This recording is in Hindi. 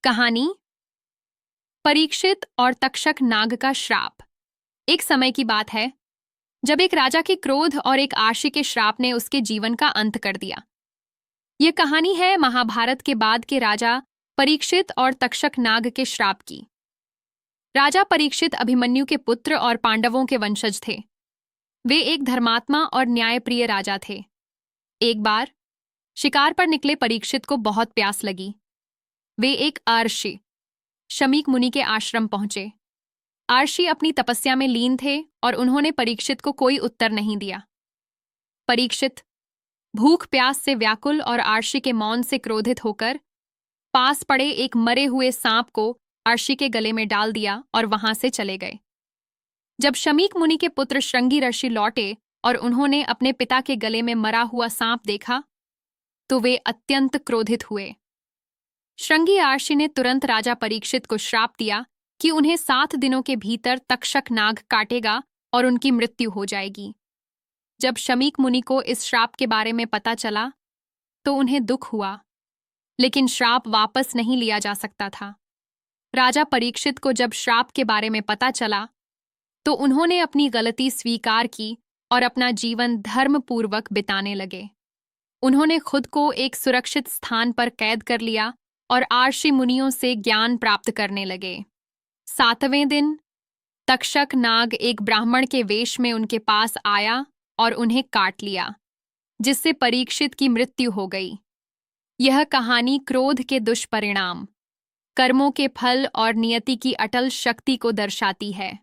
कहानी परीक्षित और तक्षक नाग का श्राप। एक समय की बात है जब एक राजा के क्रोध और एक आशी के श्राप ने उसके जीवन का अंत कर दिया। यह कहानी है महाभारत के बाद के राजा परीक्षित और तक्षक नाग के श्राप की। राजा परीक्षित अभिमन्यु के पुत्र और पांडवों के वंशज थे। वे एक धर्मात्मा और न्यायप्रिय राजा थे। एक बार शिकार पर निकले परीक्षित को बहुत प्यास लगी। वे एक आर्षि शमीक मुनि के आश्रम पहुंचे। आर्षि अपनी तपस्या में लीन थे और उन्होंने परीक्षित को कोई उत्तर नहीं दिया। परीक्षित भूख प्यास से व्याकुल और आर्षि के मौन से क्रोधित होकर पास पड़े एक मरे हुए सांप को आर्षि के गले में डाल दिया और वहां से चले गए। जब शमीक मुनि के पुत्र श्रृंगी ऋषि लौटे और उन्होंने अपने पिता के गले में मरा हुआ सांप देखा तो वे अत्यंत क्रोधित हुए। श्रृंगी आर्षि ने तुरंत राजा परीक्षित को श्राप दिया कि उन्हें 7 दिनों के भीतर तक्षक नाग काटेगा और उनकी मृत्यु हो जाएगी। जब शमीक मुनि को इस श्राप के बारे में पता चला तो उन्हें दुख हुआ, लेकिन श्राप वापस नहीं लिया जा सकता था। राजा परीक्षित को जब श्राप के बारे में पता चला तो उन्होंने अपनी गलती स्वीकार की और अपना जीवन धर्मपूर्वक बिताने लगे। उन्होंने खुद को एक सुरक्षित स्थान पर कैद कर लिया और आर्षि मुनियों से ज्ञान प्राप्त करने लगे। 7वें दिन तक्षक नाग एक ब्राह्मण के वेश में उनके पास आया और उन्हें काट लिया, जिससे परीक्षित की मृत्यु हो गई। यह कहानी क्रोध के दुष्परिणाम, कर्मों के फल और नियति की अटल शक्ति को दर्शाती है।